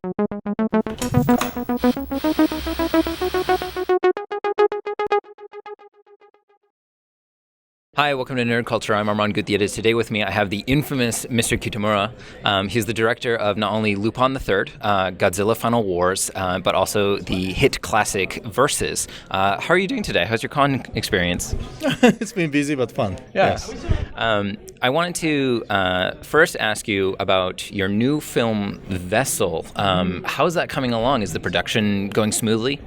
Hi, welcome to Nerd Culture. I'm Armand Gutierrez. Today with me I have the infamous Mr. Kitamura. He's the director of not only Lupin III, Godzilla Final Wars, but also the hit classic Versus. How are you doing today? How's your con experience? It's been busy but fun. Yes. I wanted to first ask you about your new film, Vessel. How's that coming along? Is the production going smoothly?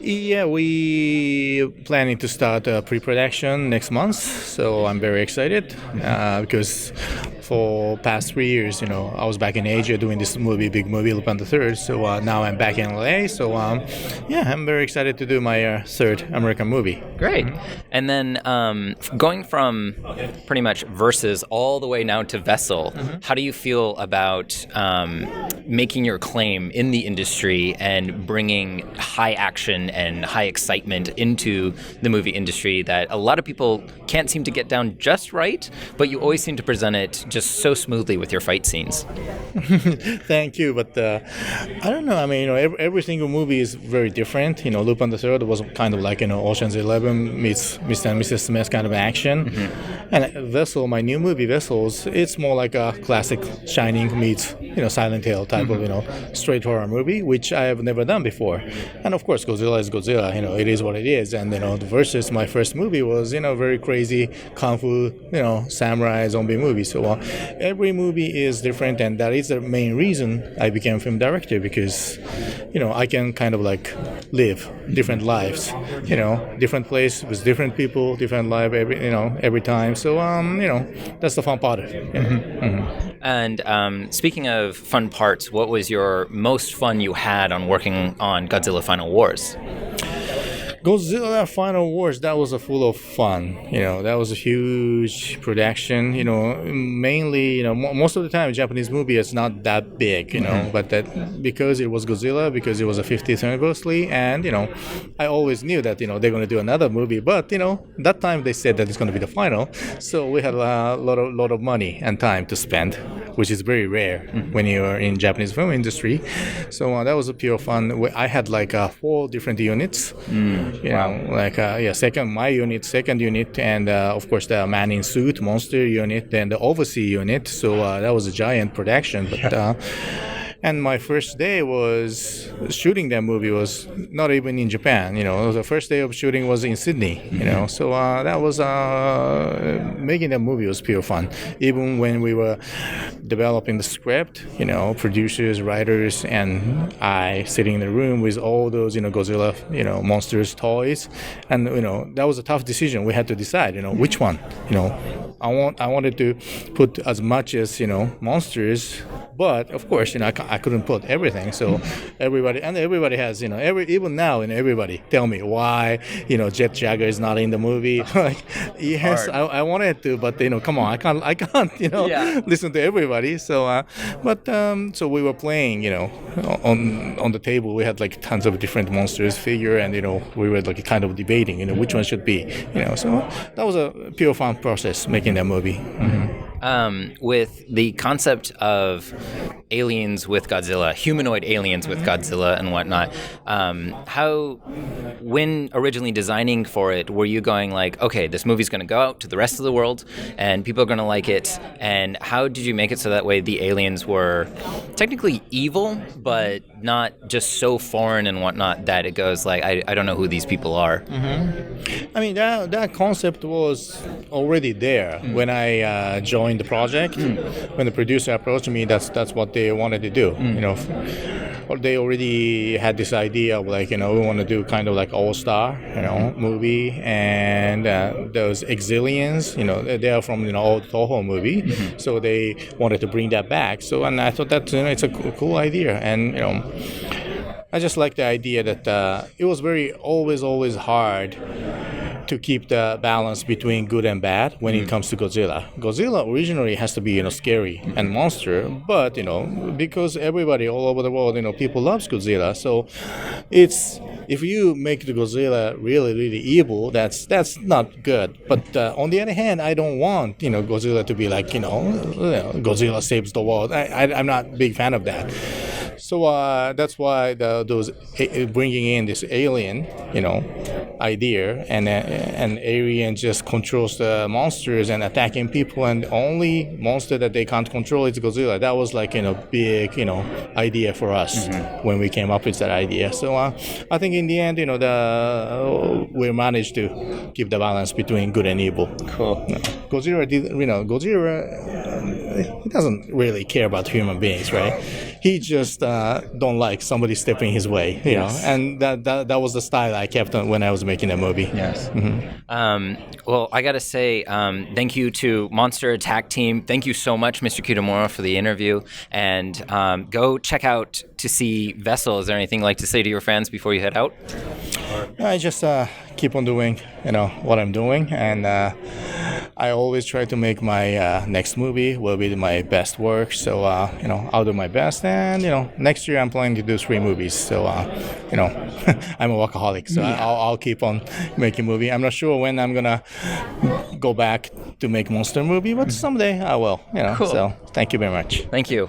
Yeah, we planning to start pre-production next month, so I'm very excited because for past 3 years, I was back in Asia doing this big movie, Lupin III. So now I'm back in LA. So yeah, I'm very excited to do my third American movie. Great. And then going from pretty much Versus all the way now to Vessel, how do you feel about making your claim in the industry and bringing high action and high excitement into the movie industry that a lot of people can't seem to get down just right, but you always seem to present it just so smoothly with your fight scenes? Thank you, but I don't know. I mean, every single movie is very different. Lupin III was kind of like Ocean's 11 meets Mr. and Mrs. Smith kind of action, and Vessel, my new movie Vessels, it's more like a classic Shining meets Silent Hill type of straight horror movie, which I have never done before. And of course, Godzilla is Godzilla. It is what it is. And the Versus, my first movie was very crazy kung fu samurai zombie movie. So every movie is different, and that is the main reason I became a film director, because I can kind of like live different lives, different place with different people, different life every time. So that's the fun part of it. And speaking of fun parts, what was your most fun you had on working on Godzilla Final Wars? Godzilla Final Wars, that was full of fun. That was a huge production. Mainly, most of the time, Japanese movie is not that big. But that because it was Godzilla, because it was a 50th anniversary, and I always knew that they're going to do another movie. But that time they said that it's going to be the final, so we had a lot of money and time to spend, which is very rare when you are in Japanese film industry. So that was a pure fun. I had like 4 different units. My unit, second unit, and of course the man in suit, monster unit, and the oversea unit. So that was a giant production. But and my first day was shooting that movie was not even in Japan. The first day of shooting was in Sydney. So that was making that movie was pure fun. Even when we were developing the script, producers, writers, and I sitting in the room with all those Godzilla, monsters, toys, and that was a tough decision. We had to decide, which one. I wanted to put as much as monsters, but of course I couldn't put everything. So everybody has even now everybody tell me why Jet Jagger is not in the movie. Like, yes, I wanted to, but come on, I can't listen to everybody. So so we were playing on the table. We had like tons of different monsters figure, and we were like kind of debating which one should be. So that was a pure fun process making that movie. With the concept of aliens with Godzilla, humanoid aliens with Godzilla and whatnot, when originally designing for it, were you going like, okay, this movie's going to go out to the rest of the world and people are going to like it, and how did you make it so that way the aliens were technically evil, but not just so foreign and whatnot that it goes like, I don't know who these people are? I mean, that concept was already there when I joined the project. When the producer approached me, that's what they wanted to do. Or they already had this idea of like, we want to do kind of like all-star, movie, and those Exilians, they are from old Toho movie, so they wanted to bring that back. So, and I thought that it's a cool idea, and I just like the idea that it was always hard to keep the balance between good and bad when it comes to Godzilla. Godzilla originally has to be, scary and monster, but, because everybody all over the world, people loves Godzilla. So it's, if you make the Godzilla really, really evil, that's not good. But on the other hand, I don't want, Godzilla to be like, Godzilla saves the world. I'm not a big fan of that. So that's why those bringing in this alien, idea, and an alien just controls the monsters and attacking people, and the only monster that they can't control is Godzilla. That was like big idea for us when we came up with that idea. So I think in the end, we managed to keep the balance between good and evil. Cool. Godzilla he doesn't really care about human beings, right? He just don't like somebody stepping his way, Yes. and that was the style I kept on when I was making the movie. Yes. Well, I got to say, thank you to Monster Attack Team. Thank you so much, Mr. Kitamura, for the interview. And go check out to see Vessel. Is there anything you'd like to say to your fans before you head out? I just keep on doing, what I'm doing, and I always try to make my next movie will be my best work. So I'll do my best, and next year I'm planning to do 3 movies. So I'm a workaholic, so I'll keep on making movie. I'm not sure when I'm gonna go back to make monster movie, but someday I will. Cool. So thank you very much. Thank you.